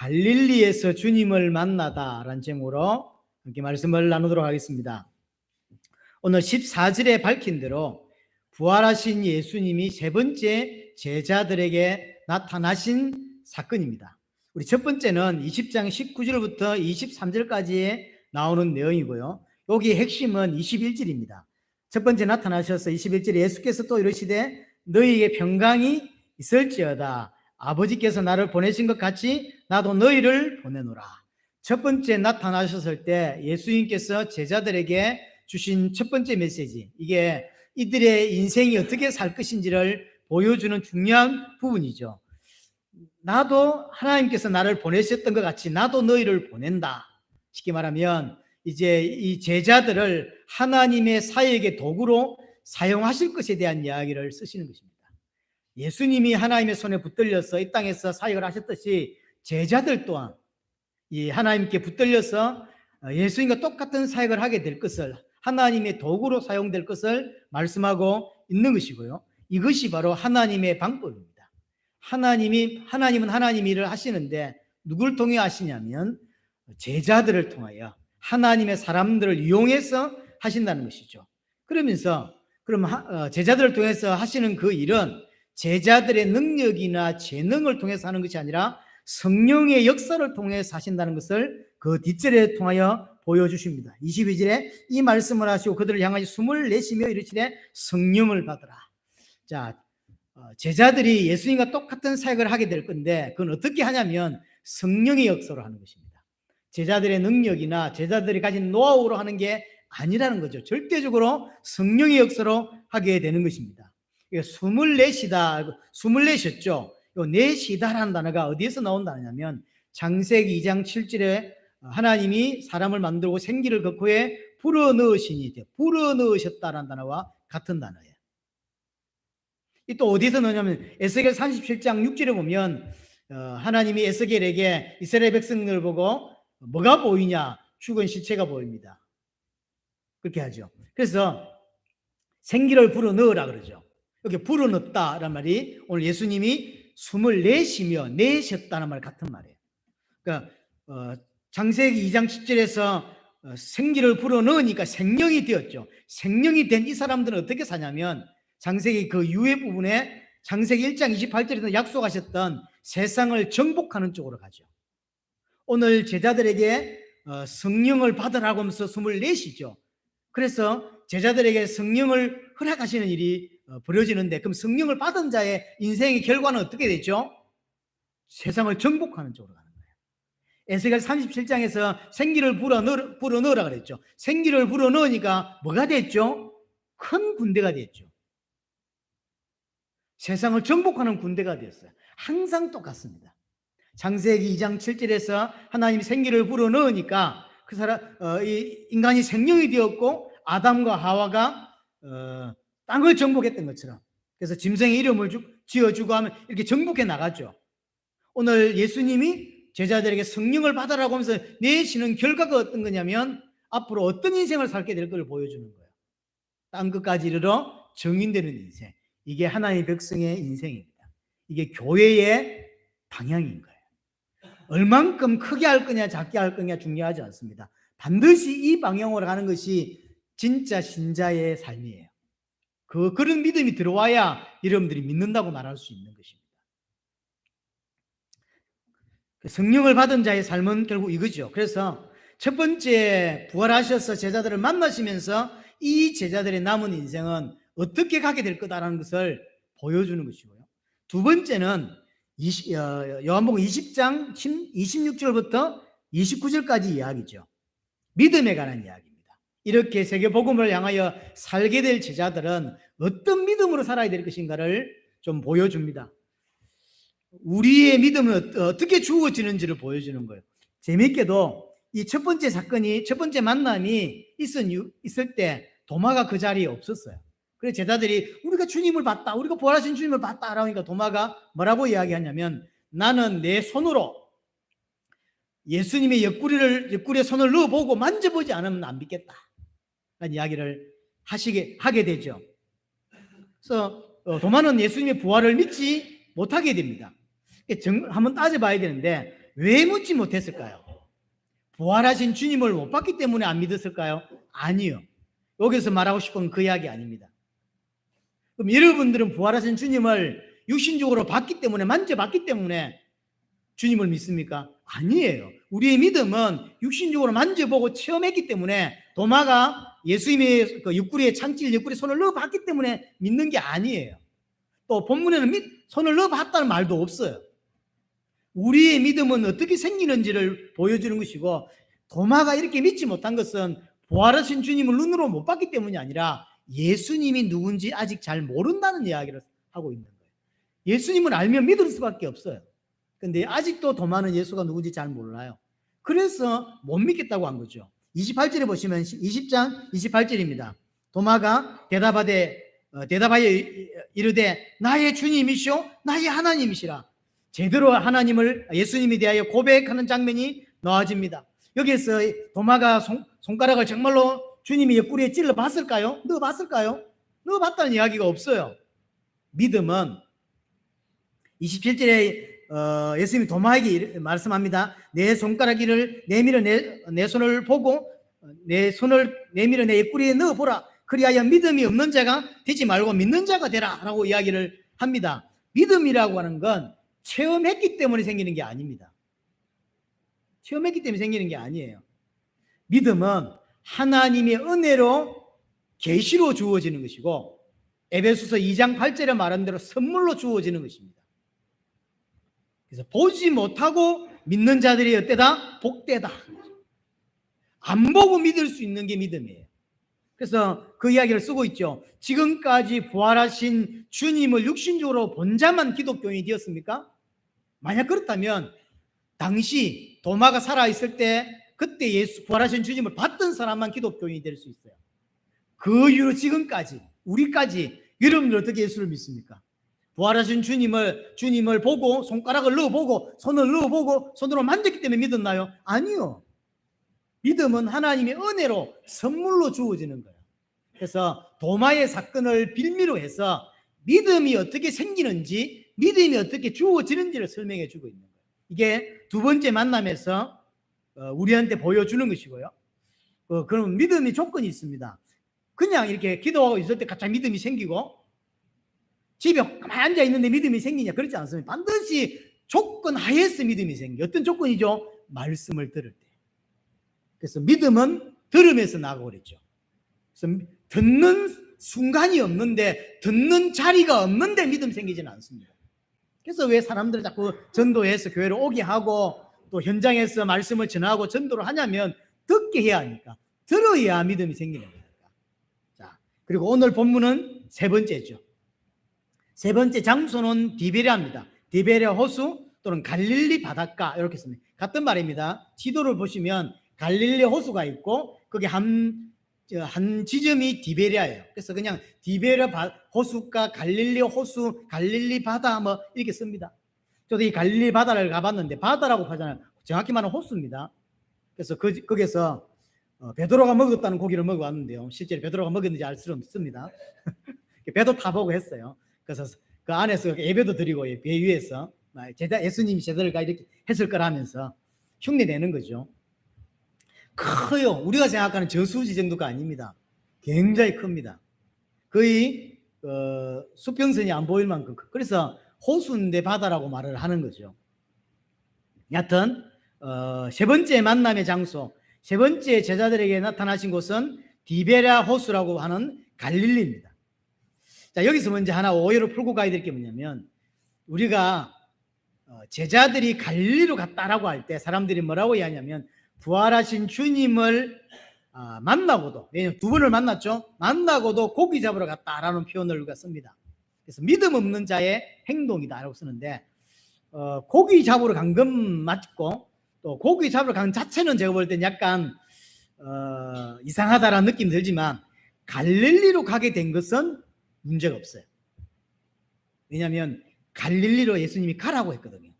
갈릴리에서 주님을 만나다라는 제목으로 함께 말씀을 나누도록 하겠습니다. 오늘 14절에 밝힌 대로 부활하신 예수님이 세 번째 제자들에게 나타나신 사건입니다. 우리 첫 번째는 20장 19절부터 23절까지에 나오는 내용이고요. 여기 핵심은 21절입니다. 첫 번째 나타나셔서 21절에 예수께서 또 이르시되 너희에게 평강이 있을지어다. 아버지께서 나를 보내신 것 같이 나도 너희를 보내노라. 첫 번째 나타나셨을 때 예수님께서 제자들에게 주신 첫 번째 메시지, 이게 이들의 인생이 어떻게 살 것인지를 보여주는 중요한 부분이죠. 나도 하나님께서 나를 보내셨던 것 같이 나도 너희를 보낸다. 쉽게 말하면 이제 이 제자들을 하나님의 사역의 도구로 사용하실 것에 대한 이야기를 쓰시는 것입니다. 예수님이 하나님의 손에 붙들려서 이 땅에서 사역을 하셨듯이 제자들 또한 이 하나님께 붙들려서 예수님과 똑같은 사역을 하게 될 것을, 하나님의 도구로 사용될 것을 말씀하고 있는 것이고요. 이것이 바로 하나님의 방법입니다. 하나님은 하나님 일을 하시는데 누굴 통해 하시냐면 제자들을 통하여 하나님의 사람들을 이용해서 하신다는 것이죠. 그러면서 그럼 제자들을 통해서 하시는 그 일은 제자들의 능력이나 재능을 통해서 하는 것이 아니라 성령의 역사를 통해서 하신다는 것을 그 뒷절에 통하여 보여주십니다. 22절에 이 말씀을 하시고 그들을 향하여 숨을 내쉬며 이르시되 성령을 받으라. 자, 제자들이 예수님과 똑같은 사역을 하게 될 건데 그건 어떻게 하냐면 성령의 역사로 하는 것입니다. 제자들의 능력이나 제자들이 가진 노하우로 하는 게 아니라는 거죠. 절대적으로 성령의 역사로 하게 되는 것입니다. 숨을 내쉬다, 숨을 내셨죠. 이 내쉬다라는 단어가 어디에서 나온다냐면 창세기 2장 7절에 하나님이 사람을 만들고 생기를 그 코에 불어넣으시니, 불어넣으셨다라는 단어와 같은 단어예요. 또 어디서 넣냐면 에스겔 37장 6절에 보면 하나님이 에스겔에게 이스라엘 백성들을 보고 뭐가 보이냐? 죽은 시체가 보입니다. 그렇게 하죠. 그래서 생기를 불어넣으라 그러죠. 여기 불어넣었다라는 말이 오늘 예수님이 숨을 내쉬며 내셨다는 말 같은 말이에요. 그러니까 창세기 2장 10절에서 생기를 불어넣으니까 생명이 되었죠. 생명이 된 이 사람들은 어떻게 사냐면 창세기 그 이후의 부분에 창세기 1장 28절에서 약속하셨던 세상을 정복하는 쪽으로 가죠. 오늘 제자들에게 성령을 받으라고 하면서 숨을 내쉬죠. 그래서 제자들에게 성령을 허락하시는 일이 벌어지는데 그럼 성령을 받은 자의 인생의 결과는 어떻게 되죠? 세상을 정복하는 쪽으로 가는 거예요. 에스겔 37장에서 생기를 불어넣으라 그랬죠. 생기를 불어넣으니까 뭐가 됐죠? 큰 군대가 됐죠. 세상을 정복하는 군대가 되었어요. 항상 똑같습니다. 창세기 2장 7절에서 하나님이 생기를 불어넣으니까 그 사람 이 인간이 생명이 되었고 아담과 하와가 땅을 정복했던 것처럼, 그래서 짐승의 이름을 지어주고 하면 이렇게 정복해 나가죠. 오늘 예수님이 제자들에게 성령을 받으라고 하면서 내시는 결과가 어떤 거냐면 앞으로 어떤 인생을 살게 될 걸 보여주는 거예요. 땅 끝까지 이르러 정인되는 인생. 이게 하나님의 백성의 인생입니다. 이게 교회의 방향인 거예요. 얼만큼 크게 할 거냐 작게 할 거냐 중요하지 않습니다. 반드시 이 방향으로 가는 것이 진짜 신자의 삶이에요. 그런 믿음이 들어와야 여러분들이 믿는다고 말할 수 있는 것입니다. 성령을 받은 자의 삶은 결국 이거죠. 그래서 첫 번째 부활하셔서 제자들을 만나시면서 이 제자들의 남은 인생은 어떻게 가게 될 거다라는 것을 보여주는 것이고요. 두 번째는 요한복음 20장 26절부터 29절까지 이야기죠. 믿음에 관한 이야기입니다. 이렇게 세계복음을 향하여 살게 될 제자들은 어떤 믿음으로 살아야 될 것인가를 좀 보여줍니다. 우리의 믿음은 어떻게 주어지는지를 보여주는 거예요. 재미있게도 이 첫 번째 사건이, 첫 번째 만남이 있을 때 도마가 그 자리에 없었어요. 그래서 제자들이 우리가 주님을 봤다, 우리가 부활하신 주님을 봤다 라니까 도마가 뭐라고 이야기하냐면 나는 내 손으로 예수님의 옆구리에 손을 넣어보고 만져보지 않으면 안 믿겠다 라는 이야기를 하게 되죠. 그래서 도마는 예수님의 부활을 믿지 못하게 됩니다. 한번 따져봐야 되는데 왜 묻지 못했을까요? 부활하신 주님을 못 봤기 때문에 안 믿었을까요? 아니요. 여기서 말하고 싶은 그 이야기 아닙니다. 그럼 여러분들은 부활하신 주님을 육신적으로 봤기 때문에, 만져봤기 때문에 주님을 믿습니까? 아니에요. 우리의 믿음은 육신적으로 만져보고 체험했기 때문에, 도마가 예수님의 그 옆구리에, 창질 옆구리에 손을 넣어봤기 때문에 믿는 게 아니에요. 또 본문에는 손을 넣어봤다는 말도 없어요. 우리의 믿음은 어떻게 생기는지를 보여주는 것이고, 도마가 이렇게 믿지 못한 것은 부활하신 주님을 눈으로 못 봤기 때문이 아니라 예수님이 누군지 아직 잘 모른다는 이야기를 하고 있는 거예요. 예수님은 알면 믿을 수밖에 없어요. 근데 아직도 도마는 예수가 누군지 잘 몰라요. 그래서 못 믿겠다고 한 거죠. 28절에 보시면 20장 28절입니다. 도마가 대답하여 이르되 나의 주님이시오 나의 하나님이시라. 제대로 예수님에 대하여 고백하는 장면이 나와집니다. 여기에서 도마가 손가락을 정말로 주님이 옆구리에 찔러 봤을까요? 넣어봤을까요? 넣어봤다는 이야기가 없어요. 믿음은 27절에 예수님이 도마에게 말씀합니다. 내 손가락을 내밀어 내 손을 보고 내 손을 내밀어 내 옆구리에 넣어보라. 그리하여 믿음이 없는 자가 되지 말고 믿는 자가 되라 라고 이야기를 합니다. 믿음이라고 하는 건 체험했기 때문에 생기는 게 아닙니다. 체험했기 때문에 생기는 게 아니에요. 믿음은 하나님의 은혜로 계시로 주어지는 것이고, 에베소서 2장 8절에 말한 대로 선물로 주어지는 것입니다. 그래서 보지 못하고 믿는 자들이 어때다? 복되다. 안 보고 믿을 수 있는 게 믿음이에요. 그래서 그 이야기를 쓰고 있죠. 지금까지 부활하신 주님을 육신적으로 본 자만 기독교인이 되었습니까? 만약 그렇다면 당시 도마가 살아있을 때 그때 예수 부활하신 주님을 봤던 사람만 기독교인이 될 수 있어요. 그 이후로 지금까지 우리까지 여러분들 어떻게 예수를 믿습니까? 부활하신 주님을 보고 손가락을 넣어보고 손을 넣어보고 손으로 만졌기 때문에 믿었나요? 아니요. 믿음은 하나님의 은혜로 선물로 주어지는 거예요. 그래서 도마의 사건을 빌미로 해서 믿음이 어떻게 생기는지, 믿음이 어떻게 주어지는지를 설명해 주고 있는 거예요. 이게 두 번째 만남에서 우리한테 보여주는 것이고요. 그럼 믿음이 조건이 있습니다. 그냥 이렇게 기도하고 있을 때 갑자기 믿음이 생기고, 집에 가만히 앉아 있는데 믿음이 생기냐? 그렇지 않습니다. 반드시 조건 하에서 믿음이 생겨요. 어떤 조건이죠? 말씀을 들을 때. 그래서 믿음은 들으면서 나가고 그랬죠. 그래서 듣는 순간이 없는데, 듣는 자리가 없는데 믿음 생기지는 않습니다. 그래서 왜 사람들은 자꾸 전도해서 교회를 오게 하고 또 현장에서 말씀을 전하고 전도를 하냐면 듣게 해야 하니까, 들어야 믿음이 생기는 거니까. 자, 그리고 오늘 본문은 세 번째죠. 세 번째 장소는 디베랴입니다. 디베랴 호수 또는 갈릴리 바닷가, 이렇게 씁니다. 같은 말입니다. 지도를 보시면 갈릴리 호수가 있고 거기 한 지점이 디베랴예요. 그래서 그냥 디베랴 호수가, 갈릴리 호수, 갈릴리 바다 뭐 이렇게 씁니다. 저도 이 갈릴리 바다를 가봤는데, 바다라고 하잖아요. 정확히 말하면 호수입니다. 그래서 거기서 베드로가 먹었다는 고기를 먹어봤는데요. 실제로 베드로가 먹었는지 알 수 없습니다. 배도 타보고 했어요. 그래서 그 안에서 예배도 드리고 배 위에서 예수님이 제자들과 이렇게 했을 거라면서 흉내 내는 거죠. 커요. 우리가 생각하는 저수지 정도가 아닙니다. 굉장히 큽니다. 거의 수평선이 안 보일 만큼. 그래서 호수인데 바다라고 말을 하는 거죠. 여하튼 세 번째 만남의 장소, 세 번째 제자들에게 나타나신 곳은 디베랴 호수라고 하는 갈릴리입니다. 자, 여기서 먼저 하나 오해로 풀고 가야 될 게 뭐냐면, 우리가 제자들이 갈릴리로 갔다라고 할 때 사람들이 뭐라고 이야기하냐면, 부활하신 주님을 만나고도, 왜냐면 두 번을 만났죠. 만나고도 고기 잡으러 갔다라는 표현을 우리가 씁니다. 그래서 믿음 없는 자의 행동이다라고 쓰는데, 고기 잡으러 간 건 맞고, 또 고기 잡으러 간 자체는 제가 볼 땐 약간 이상하다라는 느낌이 들지만, 갈릴리로 가게 된 것은 문제가 없어요. 왜냐하면 갈릴리로 예수님이 가라고 했거든요.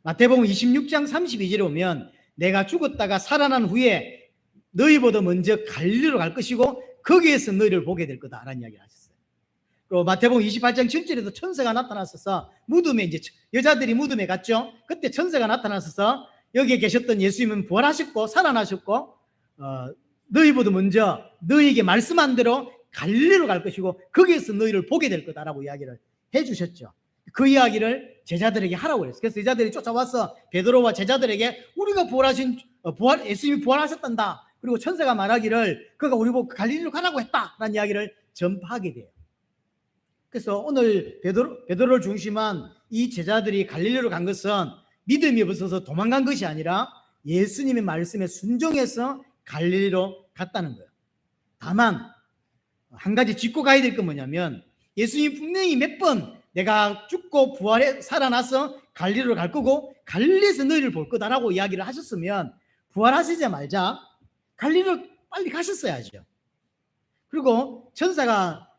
마태복음 26장 32절에 보면, 내가 죽었다가 살아난 후에 너희보다 먼저 갈릴리로 갈 것이고 거기에서 너희를 보게 될 거다라는 이야기를 하셨어요. 그리고 마태복음 28장 7절에도 천사가 나타났어서 무덤에 이제 여자들이 무덤에 갔죠. 그때 천사가 나타났어서 여기에 계셨던 예수님은 부활하셨고 살아나셨고 너희보다 먼저 너희에게 말씀한 대로 갈릴리로 갈 것이고 거기에서 너희를 보게 될 거다라고 이야기를 해주셨죠. 그 이야기를 제자들에게 하라고 그랬어요. 그래서 제자들이 쫓아와서 베드로와 제자들에게 우리가 예수님이 부활하셨단다. 그리고 천사가 말하기를 그가 우리 보고 갈릴리로 가라고 했다라는 이야기를 전파하게 돼요. 그래서 오늘 베드로를 중심한 이 제자들이 갈릴리로 간 것은 믿음이 없어서 도망간 것이 아니라 예수님의 말씀에 순종해서 갈릴리로 갔다는 거예요. 다만 한 가지 짚고 가야 될 건 뭐냐면 예수님이 분명히 몇 번 내가 죽고 부활해 살아나서 갈릴리로 갈 거고 갈릴리에서 너희를 볼 거다라고 이야기를 하셨으면 부활하시자마자 갈릴리로 빨리 가셨어야죠. 그리고 천사가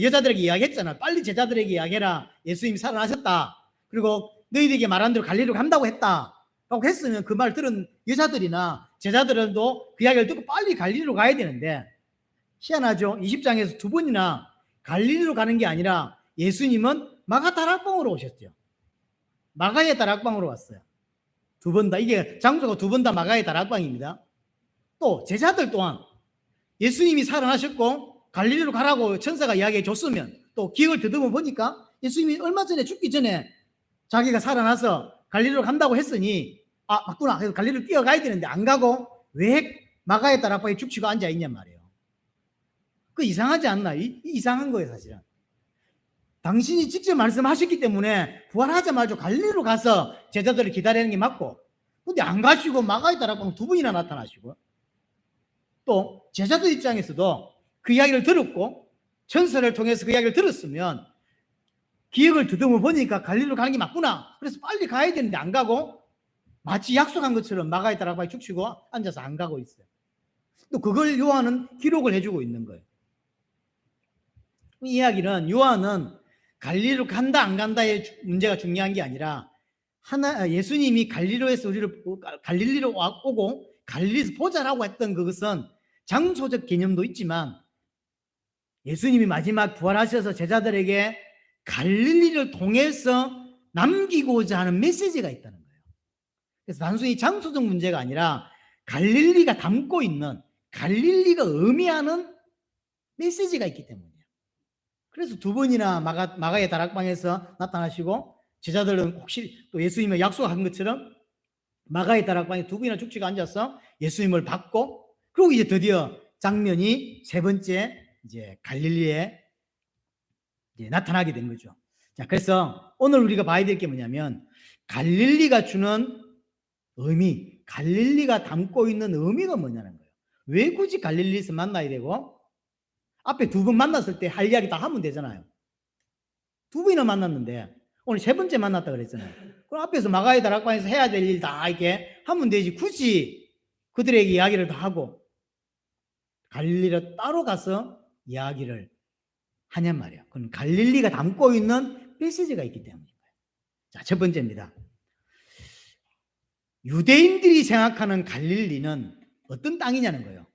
여자들에게 이야기했잖아. 빨리 제자들에게 이야기해라. 예수님이 살아나셨다. 그리고 너희들에게 말한 대로 갈릴리로 간다고 했다. 라고 했으면 그 말 들은 여자들이나 제자들도 그 이야기를 듣고 빨리 갈릴리로 가야 되는데 희한하죠. 20장에서 두 번이나 갈릴리로 가는 게 아니라 예수님은 마가 다락방으로 오셨죠. 마가의 다락방으로 왔어요. 두 번 다. 이게 장소가 두 번 다 마가의 다락방입니다. 또 제자들 또한 예수님이 살아나셨고 갈릴리로 가라고 천사가 이야기해 줬으면 또 기억을 더듬어 보니까 예수님이 얼마 전에 죽기 전에 자기가 살아나서 갈릴리로 간다고 했으니 맞구나. 그래서 갈릴리로 뛰어가야 되는데 안 가고 왜 마가의 다락방에 죽치고 앉아 있냔 말이에요. 그 이상하지 않나? 이상한 거예요, 사실은. 당신이 직접 말씀하셨기 때문에 부활하자마자 갈릴리로 가서 제자들을 기다리는 게 맞고, 근데 안 가시고 마가의 다락방 두 번이나 나타나시고, 또 제자들 입장에서도 그 이야기를 들었고 천사를 통해서 그 이야기를 들었으면 기억을 더듬어 보니까 갈릴리로 가는 게 맞구나. 그래서 빨리 가야 되는데 안 가고 마치 약속한 것처럼 마가의 다락방에 죽치고 앉아서 안 가고 있어요. 또 그걸 요한은 기록을 해주고 있는 거예요. 이 이야기는 요한은 갈릴리로 간다 안 간다의 문제가 중요한 게 아니라 예수님이 갈릴리로에서 우리를 갈릴리로 오고 갈릴리에서 보자라고 했던 그것은 장소적 개념도 있지만 예수님이 마지막 부활하셔서 제자들에게 갈릴리를 통해서 남기고자 하는 메시지가 있다는 거예요. 그래서 단순히 장소적 문제가 아니라 갈릴리가 담고 있는 갈릴리가 의미하는 메시지가 있기 때문이에요. 그래서 두 번이나 마가의 다락방에서 나타나시고 제자들은 혹시 또 예수님이 약속한 것처럼 마가의 다락방에 두 번이나 죽치고 앉아서 예수님을 받고 그리고 이제 드디어 장면이 세 번째 이제 갈릴리에 이제 나타나게 된 거죠. 자, 그래서 오늘 우리가 봐야 될 게 뭐냐면 갈릴리가 주는 의미, 갈릴리가 담고 있는 의미가 뭐냐는 거예요. 왜 굳이 갈릴리에서 만나야 되고 앞에 두 번 만났을 때 할 이야기 다 하면 되잖아요. 두 번이나 만났는데 오늘 세 번째 만났다 그랬잖아요. 그럼 앞에서 마가의 다락방에서 해야 될 일 다 이렇게 하면 되지. 굳이 그들에게 이야기를 다 하고 갈릴리로 따로 가서 이야기를 하냔 말이에요. 그건 갈릴리가 담고 있는 메시지가 있기 때문인 거예요. 자, 첫 번째입니다. 유대인들이 생각하는 갈릴리는 어떤 땅이냐는 거예요.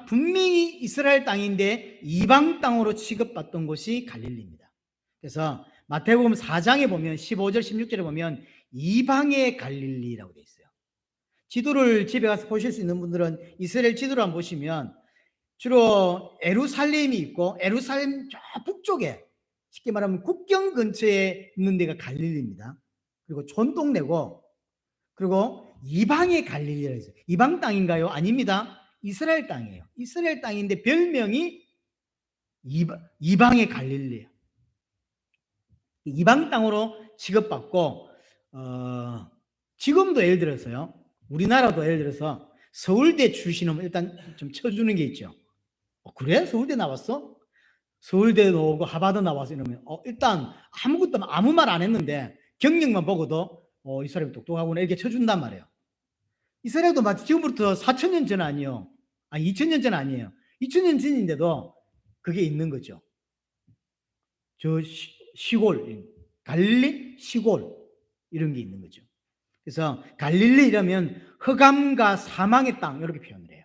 분명히 이스라엘 땅인데 이방 땅으로 취급받던 곳이 갈릴리입니다. 그래서 마태복음 4장에 보면 15절 16절에 보면 이방의 갈릴리라고 되어 있어요. 지도를 집에 가서 보실 수 있는 분들은 이스라엘 지도를 한번 보시면 주로 에루살렘이 있고 에루살렘 저 북쪽에 쉽게 말하면 국경 근처에 있는 데가 갈릴리입니다. 그리고 촌동네고 그리고 이방의 갈릴리라고 있어요. 이방 땅인가요? 아닙니다. 이스라엘 땅이에요. 이스라엘 땅인데 별명이 이방의 갈릴리예요. 이방 땅으로 취급받고 지금도 예를 들어서요. 우리나라도 예를 들어서 서울대 출신은 일단 좀 쳐주는 게 있죠. 그래? 서울대 나왔어? 서울대 나오고 하버드 나와서 이러면 일단 아무것도 아무 말 안 했는데 경력만 보고도 이 사람이 똑똑하구나 이렇게 쳐준단 말이에요. 이스라엘도 마치 지금부터 4,000년 전 아니에요. 2,000년 전 아니에요. 2,000년 전인데도 그게 있는 거죠. 저 시골, 갈릴리 시골 이런 게 있는 거죠. 그래서 갈릴리 이러면 흑암과 사망의 땅 이렇게 표현을 해요.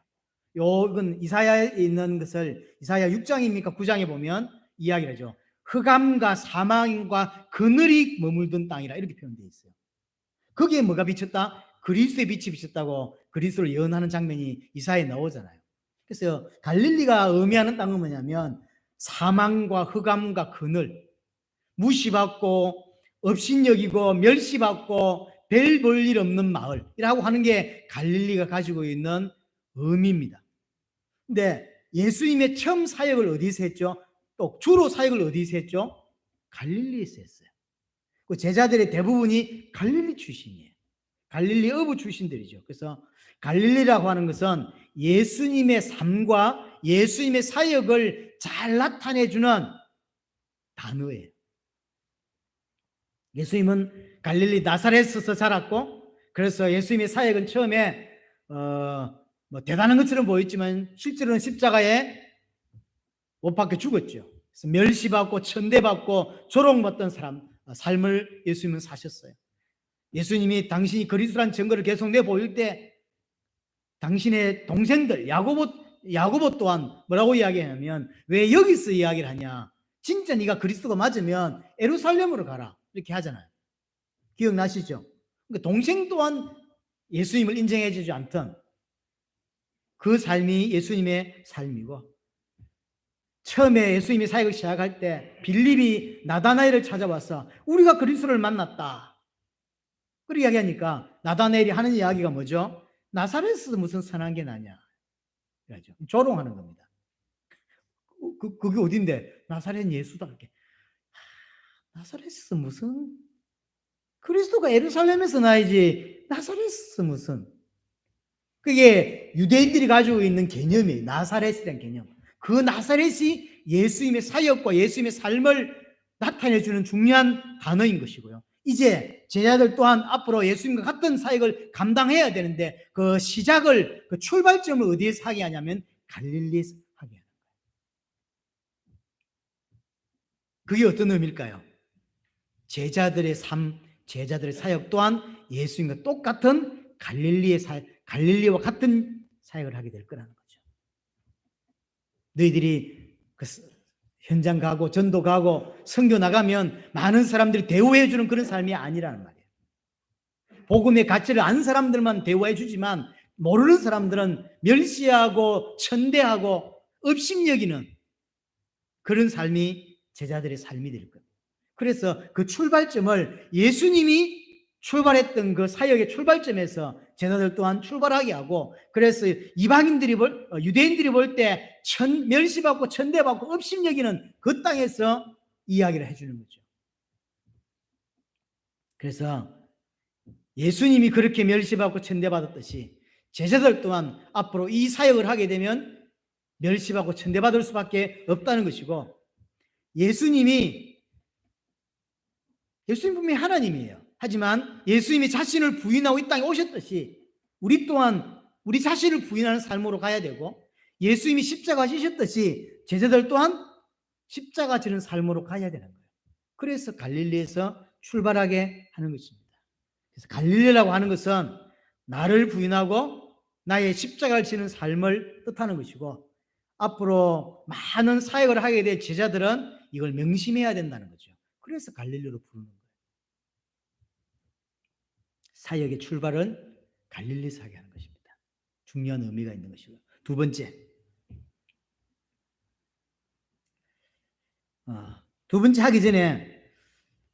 이건 이사야에 있는 것을 이사야 6장입니까? 9장에 보면 이야기를 하죠. 흑암과 사망과 그늘이 머물던 땅이라 이렇게 표현되어 있어요. 거기에 뭐가 비쳤다? 그리스도의 빛이 비쳤다고 그리스도를 예언하는 장면이 이사야에 나오잖아요. 그래서 갈릴리가 의미하는 땅은 뭐냐면 사망과 흑암과 그늘, 무시받고 업신여기고 멸시받고 별 볼 일 없는 마을이라고 하는 게 갈릴리가 가지고 있는 의미입니다. 근데 예수님의 처음 사역을 어디서 했죠? 또 주로 사역을 어디서 했죠? 갈릴리에서 했어요. 그 제자들의 대부분이 갈릴리 출신이에요. 갈릴리 어부 출신들이죠. 그래서 갈릴리라고 하는 것은 예수님의 삶과 예수님의 사역을 잘 나타내주는 단어예요. 예수님은 갈릴리 나사렛에서 자랐고, 그래서 예수님의 사역은 처음에 대단한 것처럼 보였지만 실제로는 십자가에 못 박혀 죽었죠. 그래서 멸시받고 천대받고 조롱받던 삶을 예수님은 사셨어요. 예수님이 당신이 그리스도란 증거를 계속 내보일 때 당신의 동생들 야고보 또한 뭐라고 이야기하냐면, 왜 여기서 이야기를 하냐, 진짜 네가 그리스도가 맞으면 예루살렘으로 가라 이렇게 하잖아요. 기억나시죠? 그러니까 동생 또한 예수님을 인정해 주지 않던 그 삶이 예수님의 삶이고, 처음에 예수님이 사역을 시작할 때 빌립이 나다나엘을 찾아와서 우리가 그리스도를 만났다 그렇게 이야기하니까 나다나엘이 하는 이야기가 뭐죠? 나사렛에서 무슨 선한 게 나냐, 그러죠. 조롱하는 겁니다. 그게 어딘데? 나사렛 예수다. 이렇게. 나사렛에서 무슨, 그리스도가 예루살렘에서 나야지 나사렛에서 무슨. 그게 유대인들이 가지고 있는 개념이에요. 나사렛이라는 개념. 그 나사렛이 예수님의 사역과 예수님의 삶을 나타내주는 중요한 단어인 것이고요. 이제 제자들 또한 앞으로 예수님과 같은 사역을 감당해야 되는데, 그 시작을, 그 출발점을 어디에서 하게 하냐면 갈릴리에서 하게 하는 거예요. 그게 어떤 의미일까요? 제자들의 삶, 제자들의 사역 또한 예수님과 똑같은 갈릴리와 같은 사역을 하게 될 거라는 거죠. 너희들이 현장 가고 전도 가고 선교 나가면 많은 사람들이 대우해 주는 그런 삶이 아니라는 말이에요. 복음의 가치를 아는 사람들만 대우해 주지만 모르는 사람들은 멸시하고 천대하고 업신여기는 그런 삶이 제자들의 삶이 될 겁니다. 그래서 그 출발점을 예수님이 출발했던 그 사역의 출발점에서 제자들 또한 출발하게 하고, 그래서 유대인들이 볼 때 멸시받고 천대받고 업신여기는 그 땅에서 이야기를 해주는 거죠. 그래서 예수님이 그렇게 멸시받고 천대받았듯이 제자들 또한 앞으로 이 사역을 하게 되면 멸시받고 천대받을 수밖에 없다는 것이고, 예수님 분명히 하나님이에요. 하지만 예수님이 자신을 부인하고 이 땅에 오셨듯이 우리 또한 우리 자신을 부인하는 삶으로 가야 되고, 예수님이 십자가 지셨듯이 제자들 또한 십자가 지는 삶으로 가야 되는 거예요. 그래서 갈릴리에서 출발하게 하는 것입니다. 그래서 갈릴리라고 하는 것은 나를 부인하고 나의 십자가를 지는 삶을 뜻하는 것이고, 앞으로 많은 사역을 하게 될 제자들은 이걸 명심해야 된다는 거죠. 그래서 갈릴리로 부르는 거예요. 사역의 출발은 갈릴리에서 하게 하는 것입니다. 중요한 의미가 있는 것이고요. 두 번째, 하기 전에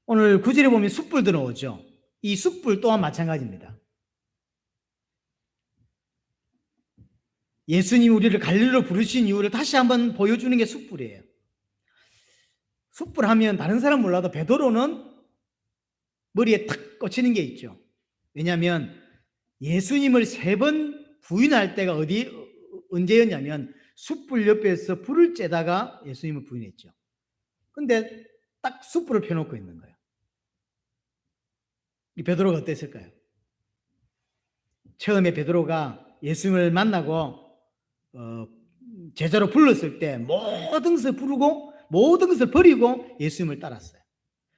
오늘 구절에 보면 숯불 들어오죠. 이 숯불 또한 마찬가지입니다. 예수님이 우리를 갈릴리로 부르신 이유를 다시 한번 보여주는 게 숯불이에요. 숯불 하면 다른 사람 몰라도 베드로는 머리에 탁 꽂히는 게 있죠. 왜냐하면 예수님을 3번 부인할 때가 언제였냐면 숯불 옆에서 불을 쬐다가 예수님을 부인했죠. 근데 딱 숯불을 펴놓고 있는 거예요. 이 베드로가 어땠을까요? 처음에 베드로가 예수님을 만나고 제자로 불렀을 때 모든 것을 부르고 모든 것을 버리고 예수님을 따랐어요.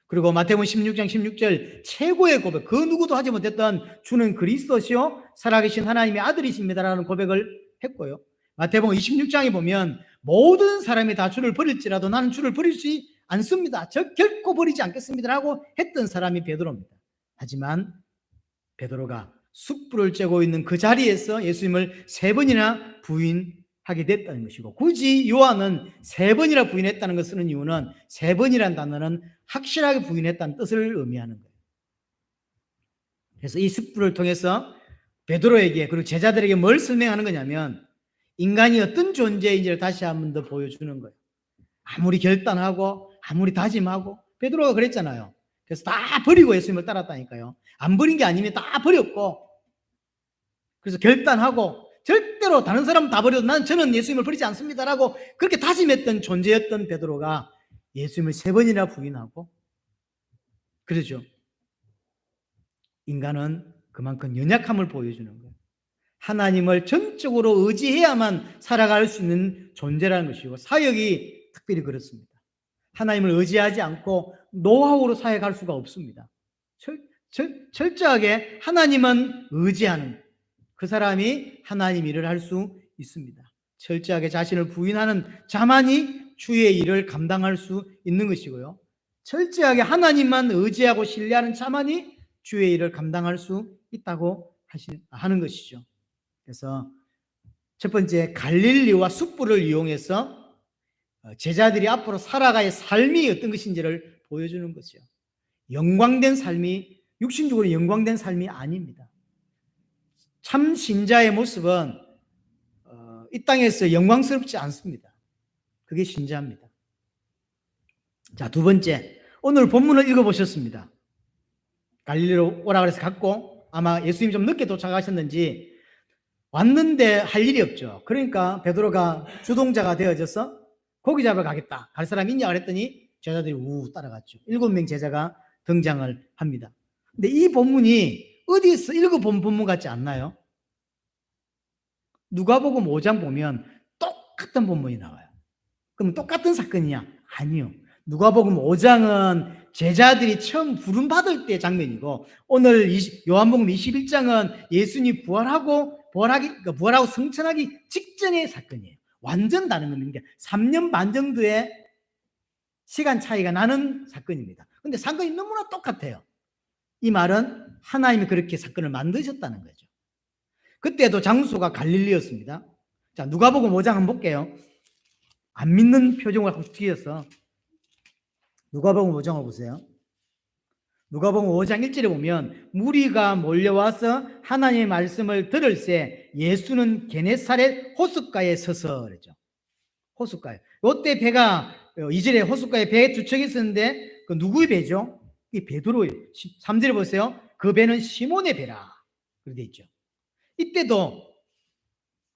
그리고 마태복음 16장 16절 최고의 고백, 그 누구도 하지 못했던 주는 그리스도시요 살아계신 하나님의 아들이십니다라는 고백을 했고요. 마태복음 26장에 보면 모든 사람이 다 주를 버릴지라도 나는 주를 버리지 않습니다. 저 결코 버리지 않겠습니다라고 했던 사람이 베드로입니다. 하지만 베드로가 숯불을 쬐고 있는 그 자리에서 예수님을 3번이나 부인하게 됐다는 것이고, 굳이 요한은 3번이나 부인했다는 것을 쓰는 이유는 3번이라는 단어는 확실하게 부인했다는 뜻을 의미하는 거예요. 그래서 이 숯불을 통해서 베드로에게 그리고 제자들에게 뭘 설명하는 거냐면 인간이 어떤 존재인지를 다시 한 번 더 보여주는 거예요. 아무리 결단하고 아무리 다짐하고, 베드로가 그랬잖아요. 그래서 다 버리고 예수님을 따랐다니까요. 안 버린 게 아니면 다 버렸고, 그래서 결단하고 절대로 다른 사람 다 버려도 저는 예수님을 버리지 않습니다라고 그렇게 다짐했던 존재였던 베드로가 예수님을 3번이나 부인하고, 그러죠. 인간은 그만큼 연약함을 보여주는 거예요. 하나님을 전적으로 의지해야만 살아갈 수 있는 존재라는 것이고, 사역이 특별히 그렇습니다. 하나님을 의지하지 않고 노하우로 사역할 수가 없습니다. 철저하게 하나님은 의지하는 그 사람이 하나님 일을 할 수 있습니다. 철저하게 자신을 부인하는 자만이 주의 일을 감당할 수 있는 것이고요. 철저하게 하나님만 의지하고 신뢰하는 자만이 주의 일을 감당할 수 있다고 하는 것이죠. 그래서 첫 번째, 갈릴리와 숯불을 이용해서 제자들이 앞으로 살아가야 삶이 어떤 것인지를 보여주는 거죠. 영광된 삶이, 육신적으로 영광된 삶이 아닙니다. 참 신자의 모습은 이 땅에서 영광스럽지 않습니다. 그게 신자입니다. 자, 두 번째, 오늘 본문을 읽어보셨습니다. 갈릴리로 오라 그래서 갔고, 아마 예수님이 좀 늦게 도착하셨는지 왔는데 할 일이 없죠. 그러니까 베드로가 주동자가 되어져서 고기 잡으러 가겠다, 갈 사람 있냐 그랬더니 제자들이 우 따라갔죠. 7명 제자가 등장을 합니다. 근데 이 본문이 어디서 읽어본 본문 같지 않나요? 누가복음 5장 보면 똑같은 본문이 나와요. 그럼 똑같은 사건이냐? 아니요. 누가복음 5장은 제자들이 처음 부름받을 때 장면이고, 오늘 요한복음 21장은 예수님이 부활하고 승천하기 직전의 사건이에요. 완전 다른 겁니다. 3년 반 정도의 시간 차이가 나는 사건입니다. 근데 사건이 너무나 똑같아요. 이 말은 하나님이 그렇게 사건을 만드셨다는 거죠. 그때도 장소가 갈릴리였습니다. 자, 누가복음 5장 한번 볼게요. 안 믿는 표정을 하고 뒤에서 누가복음 5장을 보세요. 누가복음 5장 1절에 보면 무리가 몰려와서 하나님의 말씀을 들을새 예수는 게네사렛 호숫가에 서서 그랬죠. 호숫가에. 이때 배가 2절에 호숫가에 배 2척이 있었는데 그 누구의 배죠? 이 베드로예요. 3절에 보세요. 그 배는 시몬의 배라 그렇게 돼 있죠. 이때도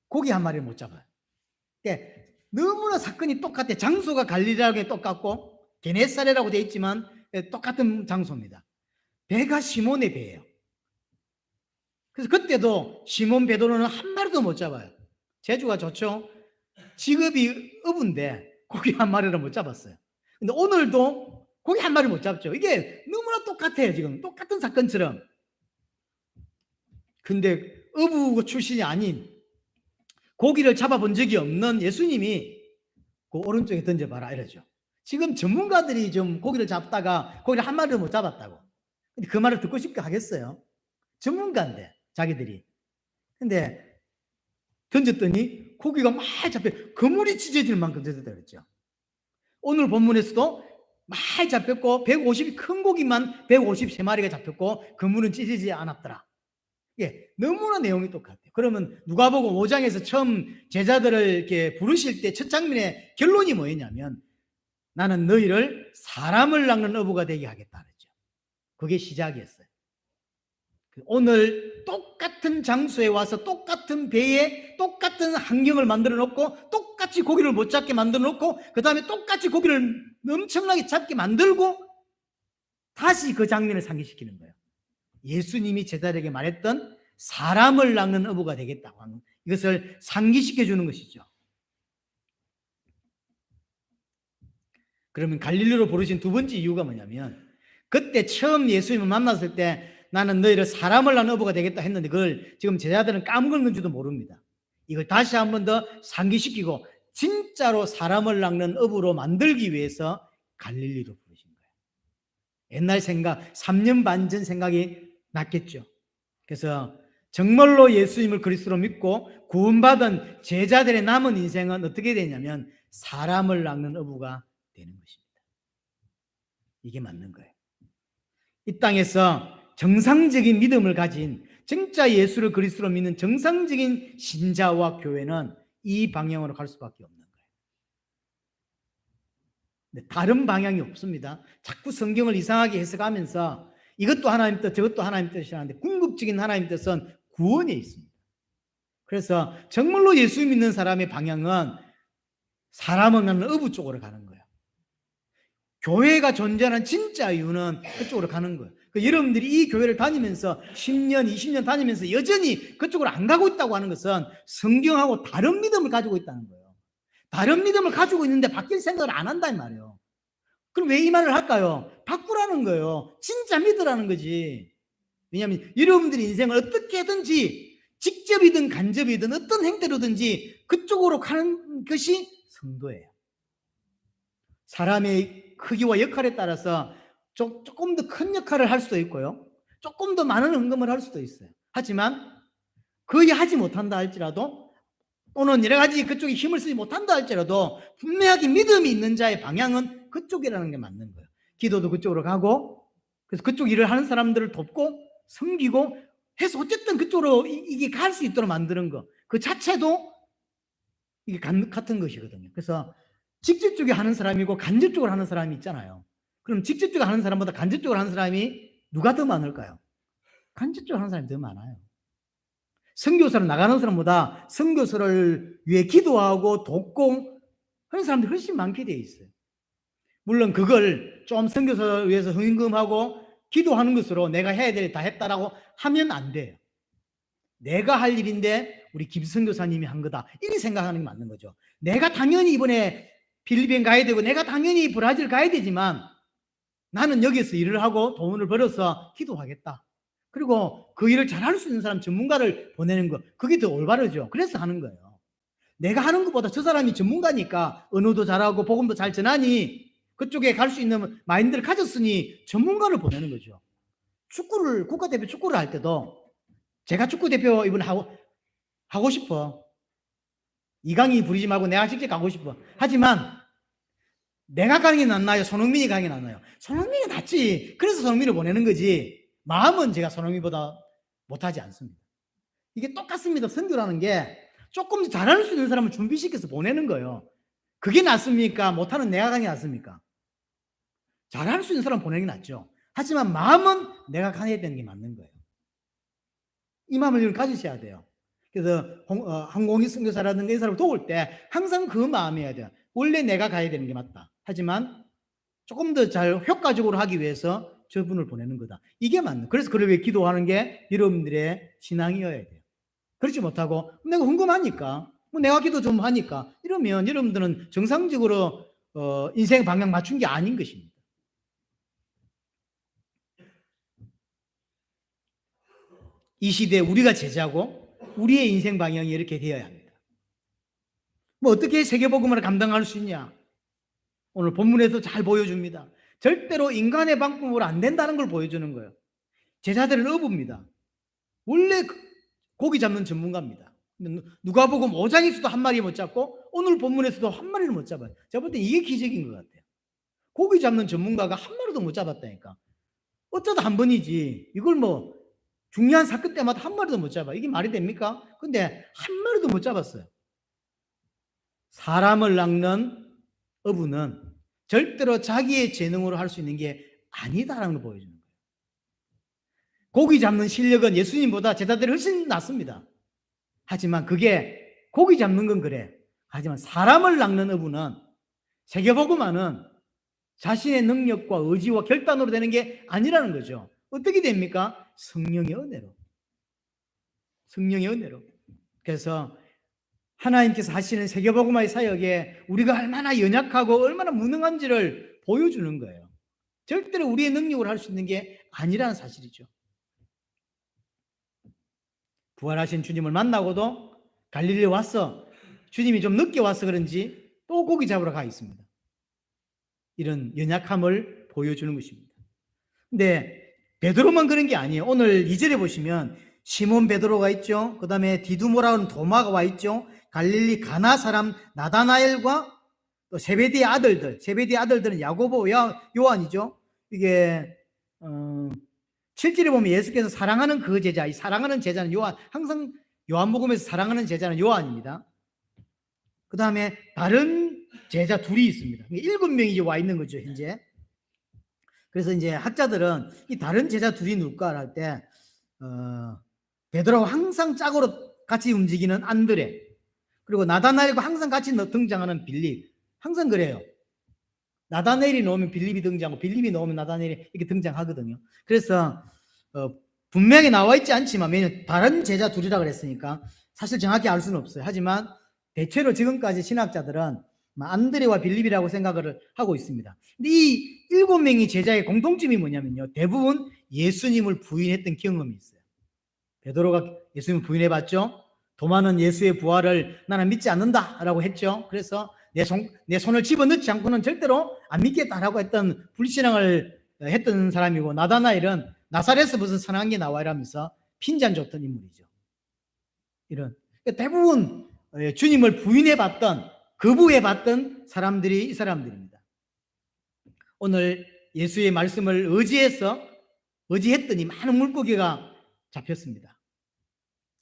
고기 한 마리를 못 잡아요. 그러니까 너무나 사건이 똑같아. 장소가 갈릴리라고 똑같고 게네사렛이라고 되어 있지만 똑같은 장소입니다. 배가 시몬의 배예요. 그래서 그때도 시몬 베드로는 한 마리도 못 잡아요. 재주가 좋죠. 직업이 어부인데 고기 한 마리를 못 잡았어요. 근데 오늘도 고기 한 마리 못 잡죠. 이게 너무나 똑같아요. 지금 똑같은 사건처럼. 근데 어부 출신이 아닌 고기를 잡아본 적이 없는 예수님이 그 오른쪽에 던져봐라 이러죠. 지금 전문가들이 좀 고기를 잡다가 고기를 한 마리도 못 잡았다고. 근데 그 말을 듣고 싶게 하겠어요? 전문가인데 자기들이. 근데 던졌더니 고기가 많이 잡혀 그물이 찢어질 만큼 던졌다 그랬죠. 오늘 본문에서도 많이 잡혔고 150이 큰 고기만 153마리가 잡혔고 그물은 찢어지지 않았더라. 예, 너무나 내용이 똑같아요. 그러면 누가복음 5장에서 처음 제자들을 이렇게 부르실 때 첫 장면의 결론이 뭐였냐면 나는 너희를 사람을 낚는 어부가 되게 하겠다 그랬죠. 그게 시작이었어요. 오늘 똑같은 장소에 와서 똑같은 배에 똑같은 환경을 만들어 놓고 똑같이 고기를 못 잡게 만들어 놓고 그 다음에 똑같이 고기를 엄청나게 잡게 만들고 다시 그 장면을 상기시키는 거예요. 예수님이 제자들에게 말했던 사람을 낚는 어부가 되겠다고 하는 이것을 상기시켜 주는 것이죠. 그러면 갈릴리로 부르신 두 번째 이유가 뭐냐면 그때 처음 예수님을 만났을 때 나는 너희를 사람을 낚는 어부가 되겠다 했는데 그걸 지금 제자들은 까먹은 건지도 모릅니다. 이걸 다시 한 번 더 상기시키고 진짜로 사람을 낚는 어부로 만들기 위해서 갈릴리로 부르신 거예요. 옛날 생각, 3년 반 전 생각이 났겠죠. 그래서 정말로 예수님을 그리스도로 믿고 구원받은 제자들의 남은 인생은 어떻게 되냐면 사람을 낚는 어부가 되는 것입니다. 이게 맞는 거예요. 이 땅에서 정상적인 믿음을 가진 진짜 예수를 그리스도로 믿는 정상적인 신자와 교회는 이 방향으로 갈 수밖에 없는 거예요. 다른 방향이 없습니다. 자꾸 성경을 이상하게 해석하면서 이것도 하나님 뜻, 저것도 하나님 뜻이라는데 궁극적인 하나님 뜻은 구원에 있습니다. 그래서 정말로 예수 믿는 사람의 방향은 사람을 낚는 어부 쪽으로 가는 거예요. 교회가 존재하는 진짜 이유는 그쪽으로 가는 거예요. 여러분들이 이 교회를 다니면서 10년, 20년 다니면서 여전히 그쪽으로 안 가고 있다고 하는 것은 성경하고 다른 믿음을 가지고 있다는 거예요. 다른 믿음을 가지고 있는데 바뀔 생각을 안 한단 말이에요. 그럼 왜 이 말을 할까요? 바꾸라는 거예요. 진짜 믿으라는 거지. 왜냐하면 여러분들의 인생을 어떻게든지 직접이든 간접이든 어떤 행태로든지 그쪽으로 가는 것이 성도예요. 사람의 크기와 역할에 따라서 조금 더 큰 역할을 할 수도 있고요. 조금 더 많은 헌금을 할 수도 있어요. 하지만 거의 하지 못한다 할지라도 또는 여러 가지 그쪽에 힘을 쓰지 못한다 할지라도 분명하게 믿음이 있는 자의 방향은 그쪽이라는 게 맞는 거예요. 기도도 그쪽으로 가고 그래서 그쪽 일을 하는 사람들을 돕고 섬기고 해서 어쨌든 그쪽으로 이게 갈 수 있도록 만드는 거 그 자체도 이게 같은 것이거든요. 그래서 직접적으로 하는 사람이고 간접적으로 하는 사람이 있잖아요. 그럼 직접적으로 하는 사람보다 간접적으로 하는 사람이 누가 더 많을까요? 간접적으로 하는 사람이 더 많아요. 선교사로 나가는 사람보다 선교사를 위해 기도하고 돕고 하는 사람들이 훨씬 많게 되어 있어요. 물론 그걸 좀 선교사를 위해서 헌금하고 기도하는 것으로 내가 해야 될 일 다 했다라고 하면 안 돼요. 내가 할 일인데 우리 김 선교사님이 한 거다 이렇게 생각하는 게 맞는 거죠. 내가 당연히 이번에 필리핀 가야 되고 내가 당연히 브라질 가야 되지만 나는 여기서 일을 하고 돈을 벌어서 기도하겠다. 그리고 그 일을 잘할 수 있는 사람 전문가를 보내는 거 그게 더 올바르죠. 그래서 하는 거예요. 내가 하는 것보다 저 사람이 전문가니까 언어도 잘하고 복음도 잘 전하니 그쪽에 갈 수 있는 마인드를 가졌으니 전문가를 보내는 거죠. 축구를 국가대표 축구를 할 때도 제가 축구대표 이번에 하고 싶어. 이강이 부리지 말고 내가 직접 가고 싶어. 하지만 내가 가는 게 낫나요? 손흥민이 가는 게 낫나요? 손흥민이 낫지. 그래서 손흥민을 보내는 거지. 마음은 제가 손흥민보다 못하지 않습니다. 이게 똑같습니다. 선교라는 게 조금 잘할 수 있는 사람을 준비시켜서 보내는 거예요. 그게 낫습니까? 못하는 내가 가는 게 낫습니까? 잘할 수 있는 사람 보내는 게 낫죠. 하지만 마음은 내가 가야 되는 게 맞는 거예요. 이 마음을 여러분 가지셔야 돼요. 그래서 항공기 선교사라든가 이 사람을 도울 때 항상 그 마음이어야 돼요. 원래 내가 가야 되는 게 맞다. 하지만 조금 더 잘 효과적으로 하기 위해서 저분을 보내는 거다. 이게 맞는. 그래서 그를 위해 기도하는 게 여러분들의 신앙이어야 돼요. 그렇지 못하고 내가 궁금하니까 뭐 내가 기도 좀 하니까 이러면 여러분들은 정상적으로 인생 방향 맞춘 게 아닌 것입니다. 이 시대에 우리가 제자고 우리의 인생 방향이 이렇게 되어야 합니다. 뭐 어떻게 세계복음을 감당할 수 있냐? 오늘 본문에서 잘 보여줍니다. 절대로 인간의 방법으로 안 된다는 걸 보여주는 거예요. 제자들은 어부입니다. 원래 고기 잡는 전문가입니다. 누가복음 5장에서도 한 마리 못 잡고 오늘 본문에서도 한 마리를 못 잡아요. 제가 볼 때 이게 기적인 것 같아요. 고기 잡는 전문가가 한 마리도 못 잡았다니까. 어쩌다 한 번이지. 이걸 뭐 중요한 사건 때마다 한 마리도 못 잡아. 이게 말이 됩니까? 근데 한 마리도 못 잡았어요. 사람을 낚는 어부는 절대로 자기의 재능으로 할 수 있는 게 아니다라는 걸 보여주는 거예요. 고기 잡는 실력은 예수님보다 제자들이 훨씬 낫습니다. 하지만 그게 고기 잡는 건 그래. 하지만 사람을 낚는 어부는 세계복음화는 자신의 능력과 의지와 결단으로 되는 게 아니라는 거죠. 어떻게 됩니까? 성령의 은혜로. 성령의 은혜로. 그래서 하나님께서 하시는 세계복음화의 사역에 우리가 얼마나 연약하고 얼마나 무능한지를 보여주는 거예요. 절대로 우리의 능력으로 할 수 있는 게 아니라는 사실이죠. 부활하신 주님을 만나고도 갈릴리 왔어. 주님이 좀 늦게 와서 그런지 또 고기 잡으러 가 있습니다. 이런 연약함을 보여주는 것입니다. 근데 베드로만 그런 게 아니에요. 오늘 2절에 보시면 시몬 베드로가 있죠. 그 다음에 디두모라는 도마가 와 있죠. 갈릴리 가나 사람 나다나엘과 또 세베대의 아들들은 야고보, 요한이죠. 이게 7절에 보면 예수께서 사랑하는 그 제자, 이 사랑하는 제자는 요한, 항상 요한복음에서 사랑하는 제자는 요한입니다. 그 다음에 다른 제자 둘이 있습니다. 7명이 와 있는 거죠, 현재. 그래서 이제 학자들은 이 다른 제자 둘이 누굴까 할 때, 베드로와 항상 짝으로 같이 움직이는 안드레, 그리고 나다나엘과 항상 같이 등장하는 빌립, 항상 그래요. 나다나엘이 나오면 빌립이 등장하고 빌립이 나오면 나다나엘이 이렇게 등장하거든요. 그래서 분명히 나와 있지 않지만 왜냐면 다른 제자 둘이라 그랬으니까 사실 정확히 알 수는 없어요. 하지만 대체로 지금까지 신학자들은 안드레와 빌립이라고 생각을 하고 있습니다. 근데 이 7명의 제자의 공통점이 뭐냐면요, 대부분 예수님을 부인했던 경험이 있어요. 베드로가 예수님을 부인해봤죠. 도마는 예수의 부활을 나는 믿지 않는다라고 했죠. 그래서 내 손을 집어넣지 않고는 절대로 안 믿겠다라고 했던 불신앙을 했던 사람이고, 나다나엘은 나사렛에서 무슨 선한 게 나와 이러면서 핀잔 줬던 인물이죠. 이런 대부분 주님을 부인해봤던, 거부해봤던 사람들이 이 사람들입니다. 오늘 예수의 말씀을 의지했더니 많은 물고기가 잡혔습니다.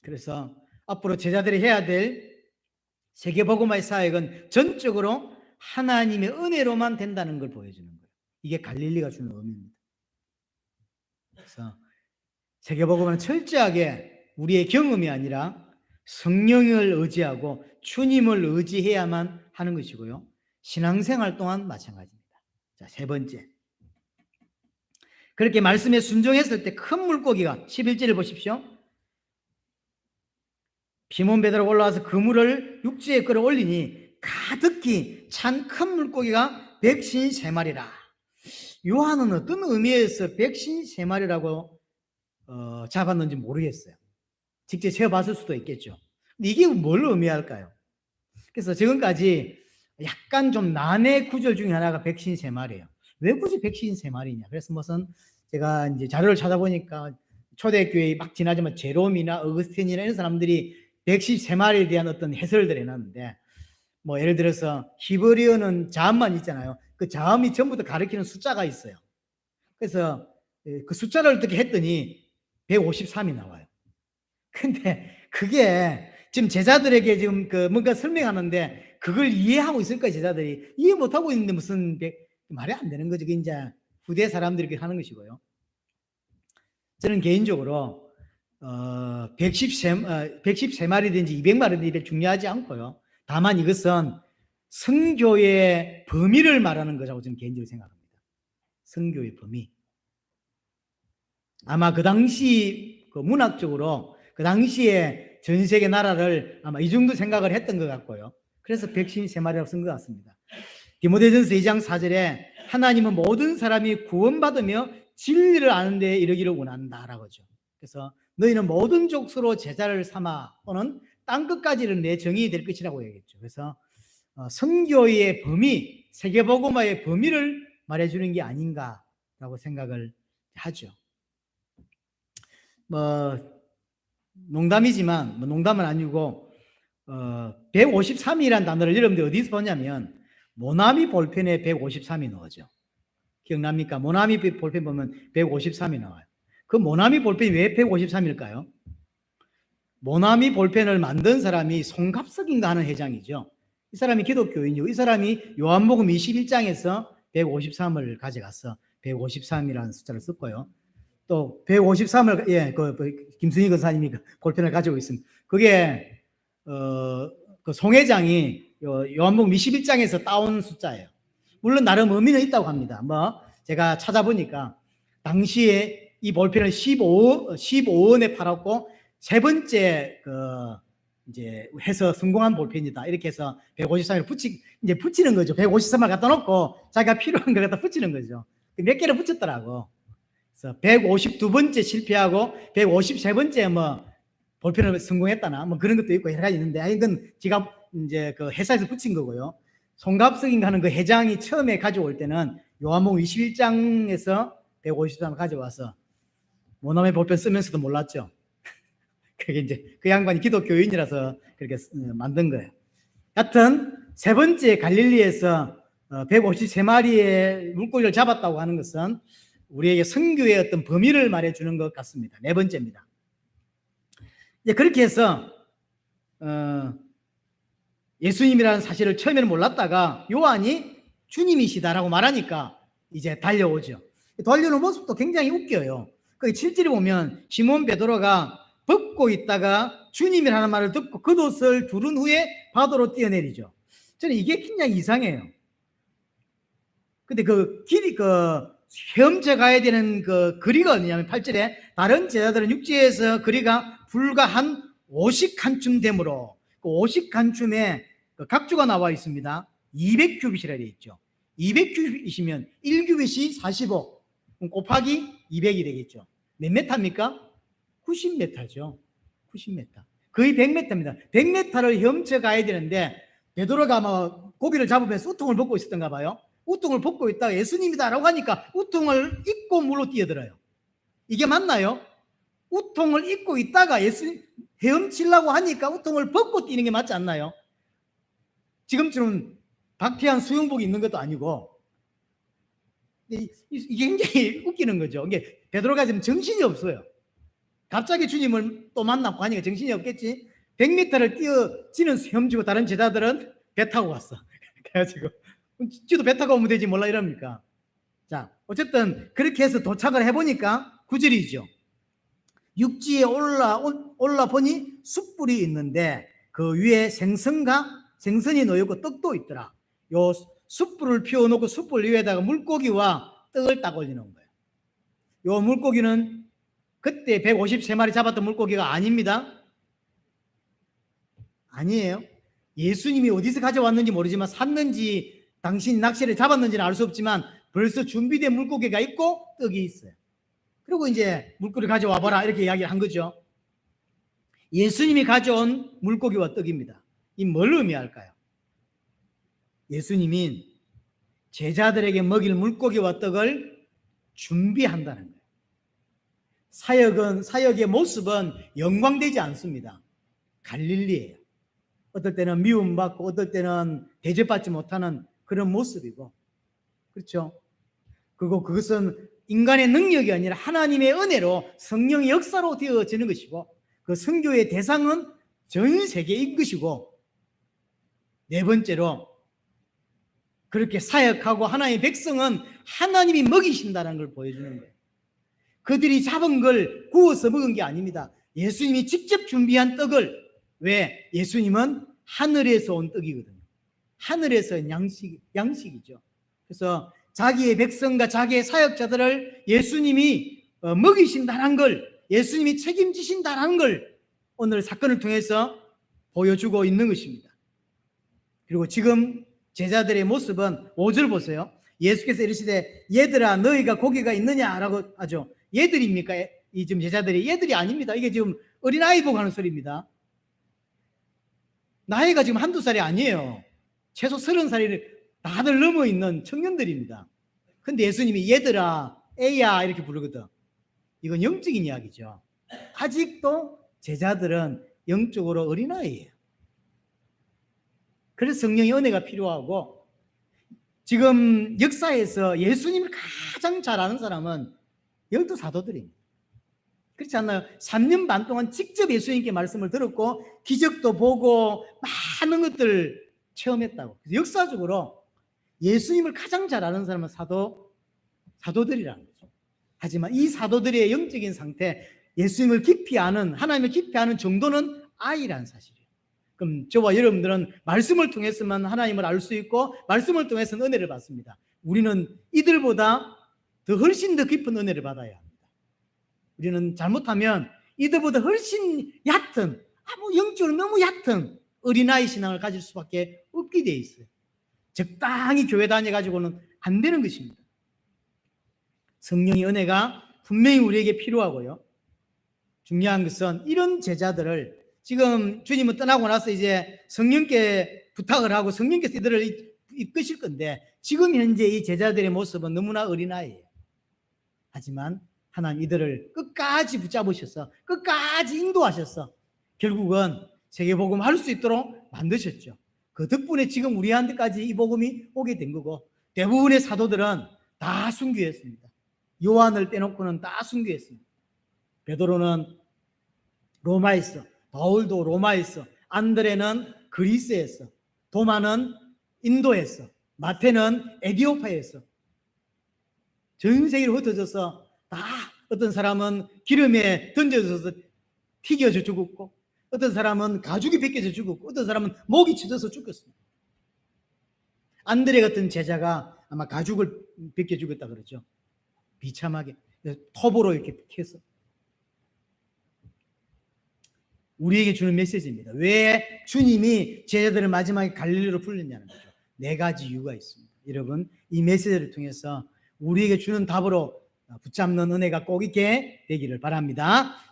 그래서 앞으로 제자들이 해야 될 세계복음화의 사역은 전적으로 하나님의 은혜로만 된다는 걸 보여주는 거예요. 이게 갈릴리가 주는 의미입니다. 그래서 세계복음은 철저하게 우리의 경험이 아니라 성령을 의지하고 주님을 의지해야만 하는 것이고요. 신앙생활 또한 마찬가지입니다. 자, 세 번째. 그렇게 말씀에 순종했을 때 큰 물고기가 11절을 보십시오. 시몬 베드로가 올라와서 그물을 육지에 끌어올리니 가득히 찬 큰 물고기가 153마리라. 요한은 어떤 의미에서 153마리라고 잡았는지 모르겠어요. 직접 세어봤을 수도 있겠죠. 근데 이게 뭘 의미할까요? 그래서 지금까지 약간 좀 난해 구절 중에 하나가 153마리예요. 왜 굳이 153마리냐? 그래서 무슨 제가 이제 자료를 찾아보니까 초대교회 막 지나지만 제롬이나 어거스틴이나 이런 사람들이 113마리에 대한 어떤 해설을 해놨는데, 뭐 예를 들어서 히브리어는 자음만 있잖아요. 그 자음이 전부 다 가리키는 숫자가 있어요. 그래서 그 숫자를 어떻게 했더니 153이 나와요. 근데 그게 지금 제자들에게 지금 뭔가 설명하는데 그걸 이해하고 있을까요? 제자들이 이해 못하고 있는데 무슨 말이 안 되는 거죠. 그게 이제 후대 사람들이 하는 것이고요. 저는 개인적으로 113마리든지 200마리든지 중요하지 않고요. 다만 이것은 선교의 범위를 말하는 거라고 저는 개인적으로 생각합니다. 선교의 범위. 아마 그 당시 문학적으로 그 당시에 전 세계 나라를 아마 이 정도 생각을 했던 것 같고요. 그래서 113마리라고 쓴 것 같습니다. 디모데전서 2장 4절에 하나님은 모든 사람이 구원받으며 진리를 아는 데 이르기를 원한다라고 하죠. 그래서 너희는 모든 족수로 제자를 삼아 또는 땅끝까지 이르는 내 정의이 될 것이라고 얘기했죠. 그래서 선교의 범위, 세계복음화의 범위를 말해주는 게 아닌가라고 생각을 하죠. 농담이지만 농담은 아니고 153이라는 단어를 여러분들 어디서 보냐면 모나미 볼펜에 153이 나오죠. 기억납니까? 모나미 볼펜 보면 153이 나와요. 그 모나미 볼펜이 왜 153일까요? 모나미 볼펜을 만든 사람이 송갑석인가 하는 회장이죠. 이 사람이 기독교인이고 이 사람이 요한복음 21장에서 153을 가져가서 153이라는 숫자를 썼고요. 또 153을 김순희 권사님이 볼펜을 가지고 있습니다. 그게 그 송 회장이 요한복음 21장에서 따온 숫자예요. 물론 나름 의미는 있다고 합니다. 제가 찾아보니까 당시에 이 볼펜을 15원에 팔았고 세 번째 이제 해서 성공한 볼펜이다. 이렇게 해서 153을 붙이는 거죠. 153을 갖다 놓고 자기가 필요한 걸 갖다 붙이는 거죠. 몇 개를 붙였더라고. 그래서 152번째 실패하고 153번째 볼펜을 성공했다나 뭐 그런 것도 있고 여러 가지 있는데 이건 제가 이제 그 회사에서 붙인 거고요. 송갑석인가 하는 그 회장이 처음에 가져올 때는 요한복음 21장에서 153을 가져와서 모나미 볼펜 쓰면서도 몰랐죠. 그게 이제 그 양반이 기독교인이라서 그렇게 만든 거예요. 하여튼 세 번째 갈릴리에서 153마리의 물고기를 잡았다고 하는 것은 우리에게 선교의 어떤 범위를 말해주는 것 같습니다. 네 번째입니다. 이제 그렇게 해서 예수님이라는 사실을 처음에는 몰랐다가 요한이 주님이시다라고 말하니까 이제 달려오죠. 달려오는 모습도 굉장히 웃겨요. 그 7절에 보면 시몬 베드로가 벗고 있다가 주님이라는 말을 듣고 겉옷을 두른 후에 바다로 뛰어내리죠. 저는 이게 굉장히 이상해요. 근데 그 길이 헤엄쳐 가야 되는 그 거리가 어디냐면 8절에 다른 제자들은 육지에서 거리가 불과 한 50칸쯤 되므로 그 50칸쯤에 그 각주가 나와 있습니다. 200규빗이라 되어 있죠. 200규빗이면 1규빗이 45 곱하기 200이 되겠죠. 몇 메타입니까? 90m죠. 90m. 거의 100m입니다. 100m를 헤엄쳐 가야 되는데 베드로가 아마 고기를 잡으면서 우통을 벗고 있었던가 봐요. 우통을 벗고 있다가 예수님이다라고 하니까 우통을 입고 물로 뛰어들어요. 이게 맞나요? 우통을 입고 있다가 예수님 헤엄치려고 하니까 우통을 벗고 뛰는 게 맞지 않나요? 지금처럼 박태환 수영복이 있는 것도 아니고 이게 굉장히 웃기는 거죠. 이게 베드로가 지금 정신이 없어요. 갑자기 주님을 또 만나고 하니까 정신이 없겠지. 100m를 뛰어지는 헤엄치고 다른 제자들은 배 타고 왔어. 그래가지고 지도 배 타고 오면 되지 몰라 이럽니까? 자, 어쨌든 그렇게 해서 도착을 해보니까 9절이죠. 육지에 올라 보니 숯불이 있는데 그 위에 생선이 놓여있고 떡도 있더라. 요 숯불을 피워놓고 숯불 위에다가 물고기와 떡을 딱 올리는 거예요. 요 물고기는 그때 153마리 잡았던 물고기가 아닙니다. 아니에요. 예수님이 어디서 가져왔는지 모르지만 샀는지 당신이 낚시를 잡았는지는 알 수 없지만 벌써 준비된 물고기가 있고 떡이 있어요. 그리고 이제 물고기 가져와 봐라 이렇게 이야기를 한 거죠. 예수님이 가져온 물고기와 떡입니다. 이 뭘 의미할까요? 예수님이 제자들에게 먹일 물고기와 떡을 준비한다는 거예요. 사역의 모습은 영광되지 않습니다. 갈릴리예요. 어떨 때는 미움받고 어떨 때는 대접받지 못하는 그런 모습이고, 그렇죠? 그리고 그것은 인간의 능력이 아니라 하나님의 은혜로 성령의 역사로 되어지는 것이고, 그 선교의 대상은 전 세계인 것이고, 네 번째로 그렇게 사역하고 하나님의 백성은 하나님이 먹이신다는 걸 보여주는 거예요. 그들이 잡은 걸 구워서 먹은 게 아닙니다. 예수님이 직접 준비한 떡을, 왜? 예수님은 하늘에서 온 떡이거든요. 하늘에서 온 양식이죠. 그래서 자기의 백성과 자기의 사역자들을 예수님이 먹이신다는 걸, 예수님이 책임지신다는 걸 오늘 사건을 통해서 보여주고 있는 것입니다. 그리고 지금 제자들의 모습은 5절 보세요. 예수께서 이르시되 얘들아 너희가 고기가 있느냐라고 하죠. 얘들입니까? 이 지금 제자들이 얘들이 아닙니다. 이게 지금 어린아이 보고 하는 소리입니다. 나이가 지금 한두 살이 아니에요. 최소 30살이 다들 넘어 있는 청년들입니다. 근데 예수님이 얘들아, 애야 이렇게 부르거든. 이건 영적인 이야기죠. 아직도 제자들은 영적으로 어린아이예요. 그래서 성령의 은혜가 필요하고, 지금 역사에서 예수님을 가장 잘 아는 사람은 12사도들입니다. 그렇지 않나요? 3년 반 동안 직접 예수님께 말씀을 들었고 기적도 보고 많은 것들 체험했다고. 그래서 역사적으로 예수님을 가장 잘 아는 사람은 사도들이라는 거죠. 하지만 이 사도들의 영적인 상태, 예수님을 깊이 아는, 하나님을 깊이 아는 정도는 아이라는 사실이에요. 그럼 저와 여러분들은 말씀을 통해서만 하나님을 알 수 있고 말씀을 통해서는 은혜를 받습니다. 우리는 이들보다 훨씬 더 깊은 은혜를 받아야 합니다. 우리는 잘못하면 이들보다 훨씬 얕은, 영적으로 너무 얕은 어린아이 신앙을 가질 수밖에 없게 돼 있어요. 적당히 교회 다녀가지고는 안 되는 것입니다. 성령의 은혜가 분명히 우리에게 필요하고요. 중요한 것은 이런 제자들을 지금 주님은 떠나고 나서 이제 성령께 부탁을 하고 성령께서 이들을 이끄실 건데 지금 현재 이 제자들의 모습은 너무나 어린아이예요. 하지만 하나님 이들을 끝까지 붙잡으셔서 끝까지 인도하셔서 결국은 세계복음 할 수 있도록 만드셨죠. 그 덕분에 지금 우리한테까지 이 복음이 오게 된 거고 대부분의 사도들은 다 순교했습니다. 요한을 빼놓고는 다 순교했습니다. 베드로는 로마에서, 바울도 로마에서, 안드레는 그리스에서, 도마는 인도에서, 마태는 에디오파에서 전 세계로 흩어져서 다 어떤 사람은 기름에 던져져서 튀겨져 죽었고 어떤 사람은 가죽이 벗겨져 죽었고 어떤 사람은 목이 쳐져서 죽었습니다. 안드레 같은 제자가 아마 가죽을 벗겨 죽었다 그러죠. 비참하게 톱으로 이렇게 캐서. 우리에게 주는 메시지입니다. 왜 주님이 제자들을 마지막에 갈릴리로 풀렸냐는 거죠. 4가지 이유가 있습니다. 여러분 이 메시지를 통해서 우리에게 주는 답으로 붙잡는 은혜가 꼭 있게 되기를 바랍니다.